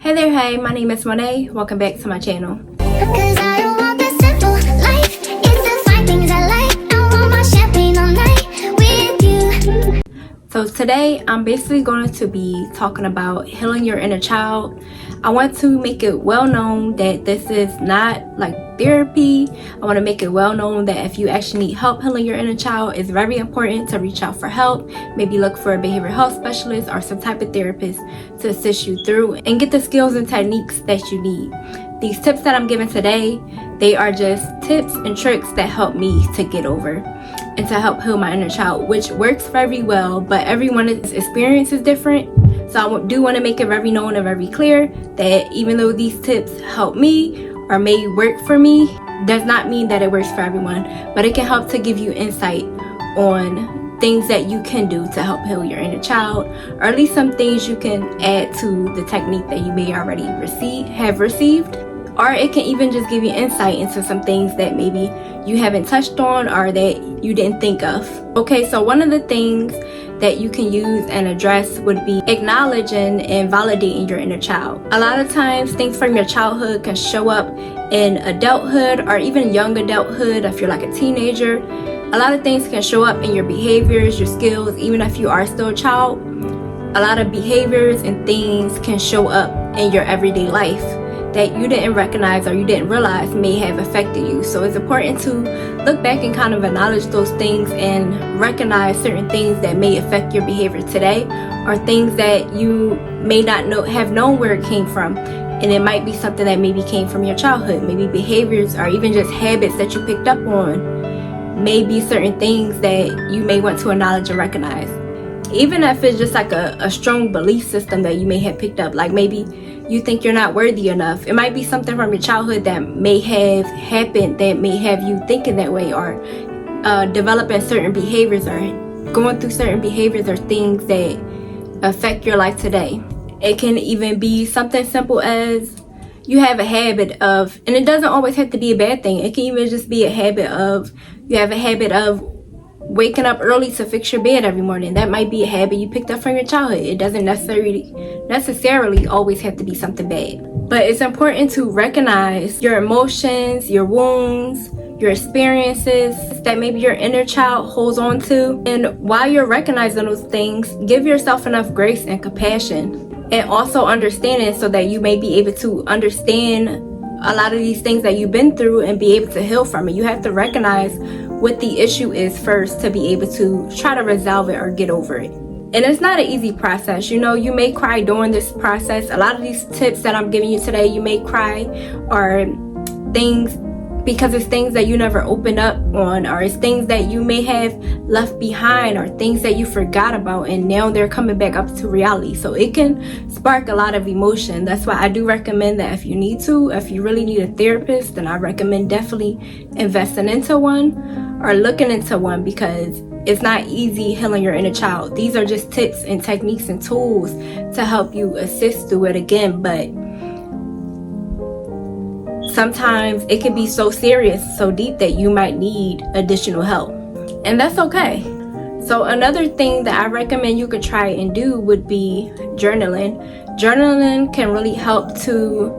Hey there, hey, my name is Monet. Welcome back to my channel. Cause I don't want the simple life. It's the fine things I like. I want my champagne all night with you. So today I'm basically going to be talking about healing your inner child. I want to make it well known that this is not like therapy. I want to make it well known that if you actually need help healing your inner child, it's very important to reach out for help. Maybe look for a behavioral health specialist or some type of therapist to assist you through and get the skills and techniques that you need. These tips that I'm giving today, they are just tips and tricks that help me to get over and to help heal my inner child, which works very well, but everyone's experience is different. So I do want to make it very known and very clear that even though these tips help me or may work for me, does not mean that it works for everyone, but it can help to give you insight on things that you can do to help heal your inner child, or at least some things you can add to the technique that you may already have received. Or it can even just give you insight into some things that maybe you haven't touched on or that you didn't think of. Okay, so one of the things that you can use and address would be acknowledging and validating your inner child. A lot of times things from your childhood can show up in adulthood or even young adulthood if you're like a teenager. A lot of things can show up in your behaviors, your skills, even if you are still a child. A lot of behaviors and things can show up in your everyday life that you didn't recognize or you didn't realize may have affected you. So it's important to look back and kind of acknowledge those things and recognize certain things that may affect your behavior today, or things that you may not have known where it came from. And it might be something that maybe came from your childhood, maybe behaviors or even just habits that you picked up on. Maybe certain things that you may want to acknowledge and recognize. Even if it's just like a strong belief system that you may have picked up, like maybe you think you're not worthy enough. It might be something from your childhood that may have happened that may have you thinking that way, or developing certain behaviors or going through certain behaviors or things that affect your life today. It can even be something simple as you have a habit of, and it doesn't always have to be a bad thing. It can even just be a habit of, you have a habit of waking up early to fix your bed every morning. That might be a habit you picked up from your childhood. It doesn't necessarily always have to be something bad. But it's important to recognize your emotions, your wounds, your experiences that maybe your inner child holds on to. And while you're recognizing those things, give yourself enough grace and compassion, and also understanding so that you may be able to understand a lot of these things that you've been through and be able to heal from it. You have to recognize what the issue is first to be able to try to resolve it or get over it. And it's not an easy process. You know, you may cry during this process. A lot of these tips that I'm giving you today, you may cry or things because it's things that you never opened up on, or it's things that you may have left behind, or things that you forgot about and now they're coming back up to reality. So it can spark a lot of emotion. That's why I do recommend that if you need to, if you really need a therapist, then I recommend definitely investing into one or looking into one, because it's not easy healing your inner child. These are just tips and techniques and tools to help you assist through it again, but sometimes it can be so serious, so deep that you might need additional help, and that's okay. So another thing that I recommend you could try and do would be journaling. Journaling can really help to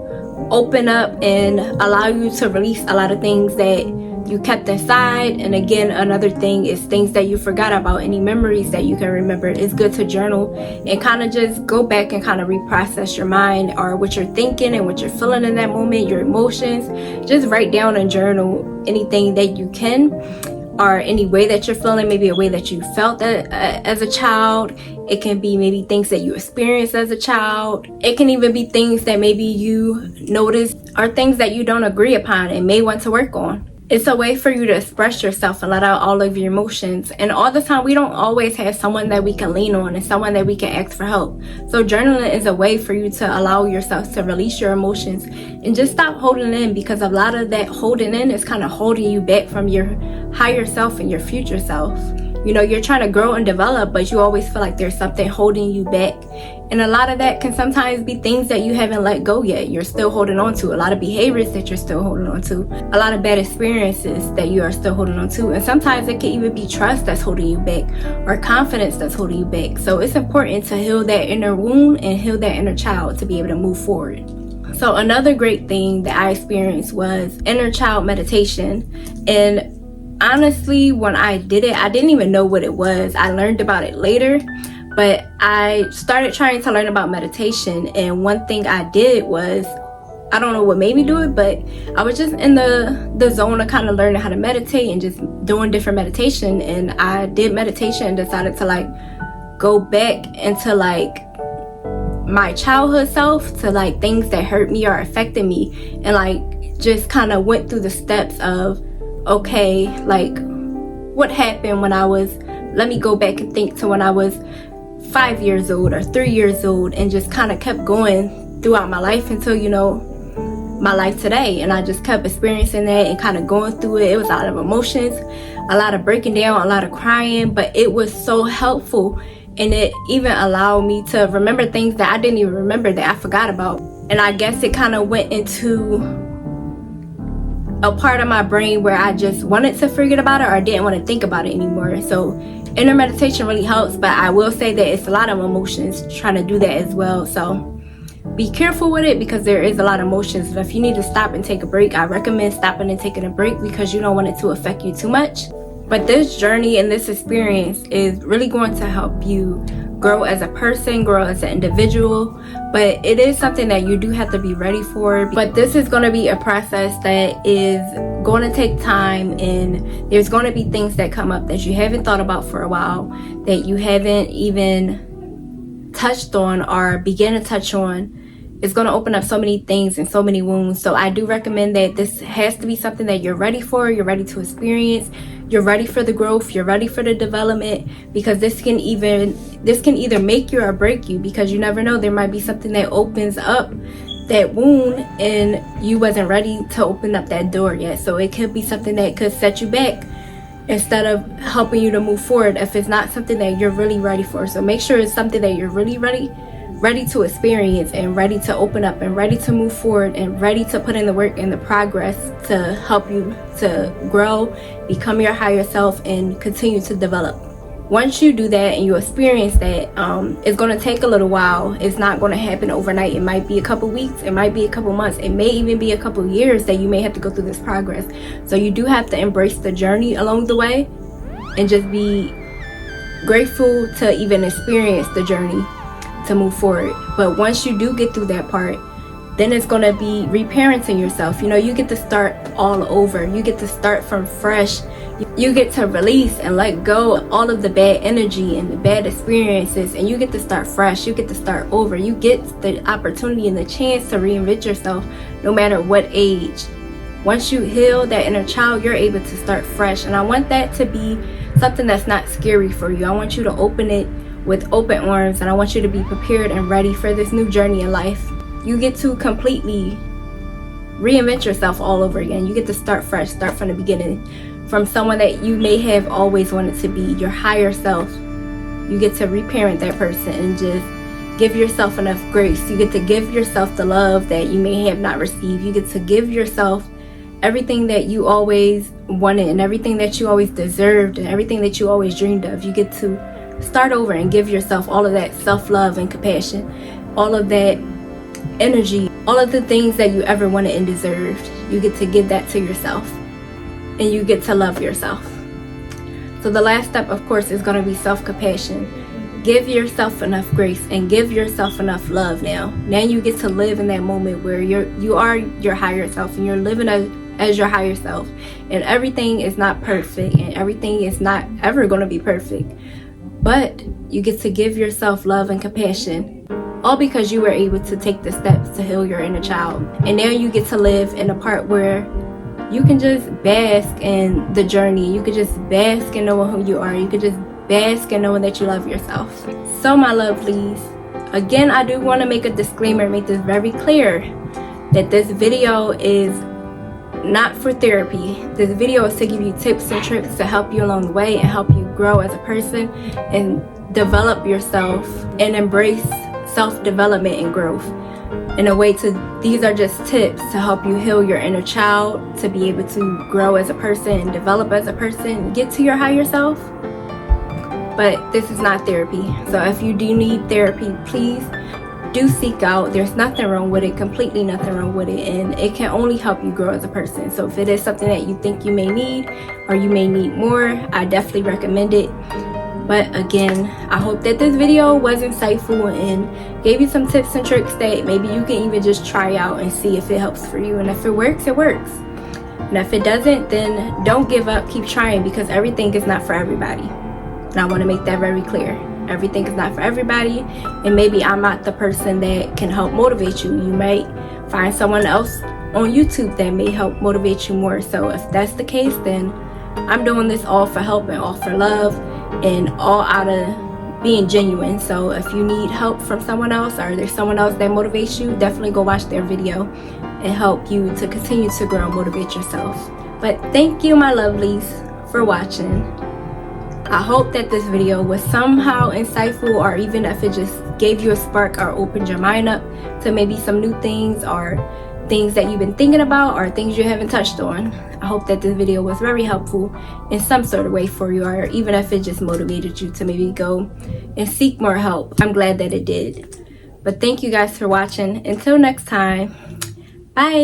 open up and allow you to release a lot of things that you kept inside. And again, another thing is things that you forgot about, any memories that you can remember. It's good to journal and kind of just go back and kind of reprocess your mind or what you're thinking and what you're feeling in that moment, your emotions. Just write down and journal anything that you can, or any way that you're feeling, maybe a way that you felt as a child. It can be maybe things that you experienced as a child. It can even be things that maybe you noticed or things that you don't agree upon and may want to work on. It's a way for you to express yourself and let out all of your emotions. And all the time, we don't always have someone that we can lean on and someone that we can ask for help. So journaling is a way for you to allow yourself to release your emotions and just stop holding in, because a lot of that holding in is kind of holding you back from your higher self and your future self. You know, you're trying to grow and develop, but you always feel like there's something holding you back. And a lot of that can sometimes be things that you haven't let go yet. You're still holding on to a lot of behaviors that you're still holding on to, a lot of bad experiences that you are still holding on to. And sometimes it can even be trust that's holding you back, or confidence that's holding you back. So it's important to heal that inner wound and heal that inner child to be able to move forward. So another great thing that I experienced was inner child meditation. And honestly, when I did it, I didn't even know what it was. I learned about it later, but I started trying to learn about meditation. And one thing I did was, I don't know what made me do it, but I was just in the zone of kind of learning how to meditate and just doing different meditation. And I did meditation and decided to like go back into like my childhood self, to like things that hurt me or affected me, and like just kind of went through the steps of, okay, like what happened when I was, let me go back and think to when I was 5 years old or 3 years old, and just kind of kept going throughout my life until, you know, my life today. And I just kept experiencing that and kind of going through it. It was a lot of emotions, a lot of breaking down, a lot of crying, but it was so helpful. And it even allowed me to remember things that I didn't even remember, that I forgot about. And I guess it kind of went into a part of my brain where I just wanted to forget about it, or I didn't want to think about it anymore. So inner meditation really helps, but I will say that it's a lot of emotions trying to do that as well. So be careful with it, because there is a lot of emotions. But if you need to stop and take a break, I recommend stopping and taking a break, because you don't want it to affect you too much. But this journey and this experience is really going to help you grow as a person, grow as an individual. But it is something that you do have to be ready for. But this is going to be a process that is going to take time, and there's going to be things that come up that you haven't thought about for a while, that you haven't even touched on or begin to touch on. It's going to open up so many things and so many wounds. So I do recommend that this has to be something that you're ready for, you're ready to experience, you're ready for the growth, you're ready for the development, because this can either make you or break you, because you never know. There might be something that opens up that wound and you wasn't ready to open up that door yet. So it could be something that could set you back instead of helping you to move forward if it's not something that you're really ready for. So make sure it's something that you're really ready to experience, and ready to open up, and ready to move forward, and ready to put in the work and the progress to help you to grow, become your higher self, and continue to develop. Once you do that and you experience that, it's going to take a little while. It's not going to happen overnight. It might be a couple weeks, it might be a couple months, it may even be a couple years that you may have to go through this progress. So you do have to embrace the journey along the way, and just be grateful to even experience the journey to move forward. But once you do get through that part, then it's going to be reparenting yourself. You know, you get to start all over. You get to start from fresh. You get to release and let go of all of the bad energy and the bad experiences, and you get to start fresh. You get to start over. You get the opportunity and the chance to reinvent yourself no matter what age. Once you heal that inner child, you're able to start fresh. And I want that to be something that's not scary for you. I want you to open it with open arms, and I want you to be prepared and ready for this new journey in life. You get to completely reinvent yourself all over again. You get to start fresh, start from the beginning, from someone that you may have always wanted to be, your higher self. You get to reparent that person and just give yourself enough grace. You get to give yourself the love that you may have not received. You get to give yourself everything that you always wanted, and everything that you always deserved, and everything that you always dreamed of. You get to start over and give yourself all of that self-love and compassion, all of that energy, all of the things that you ever wanted and deserved. You get to give that to yourself, and you get to love yourself. So the last step, of course, is going to be self-compassion. Give yourself enough grace and give yourself enough love. Now you get to live in that moment where you are your higher self, and you're living as your higher self, and everything is not perfect, and everything is not ever going to be perfect. But you get to give yourself love and compassion, all because you were able to take the steps to heal your inner child. And now you get to live in a part where you can just bask in the journey. You can just bask in knowing who you are. You can just bask in knowing that you love yourself. So my lovelies, again, I do want to make a disclaimer, make this very clear, that this video is not for therapy. This video is to give you tips and tricks to help you along the way and help you grow as a person and develop yourself and embrace self-development and growth. In a way, these are just tips to help you heal your inner child, to be able to grow as a person and develop as a person, get to your higher self. But this is not therapy. So if you do need therapy, please do seek out. There's nothing wrong with it, completely nothing wrong with it, and it can only help you grow as a person. So if it is something that you think you may need or you may need more, I definitely recommend it. But again, I hope that this video was insightful and gave you some tips and tricks that maybe you can even just try out and see if it helps for you. And if it works, it works. And if it doesn't, then don't give up, keep trying, because everything is not for everybody. And I want to make that very clear. Everything is not for everybody, and maybe I'm not the person that can help motivate you. You might find someone else on YouTube that may help motivate you more. So if that's the case, then I'm doing this all for help and all for love and all out of being genuine. So if you need help from someone else or there's someone else that motivates you, definitely go watch their video and help you to continue to grow and motivate yourself. But thank you, my lovelies, for watching. I hope that this video was somehow insightful, or even if it just gave you a spark or opened your mind up to maybe some new things or things that you've been thinking about or things you haven't touched on. I hope that this video was very helpful in some sort of way for you, or even if it just motivated you to maybe go and seek more help. I'm glad that it did. But thank you guys for watching. Until next time, bye.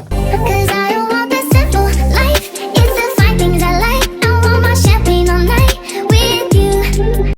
'Cause I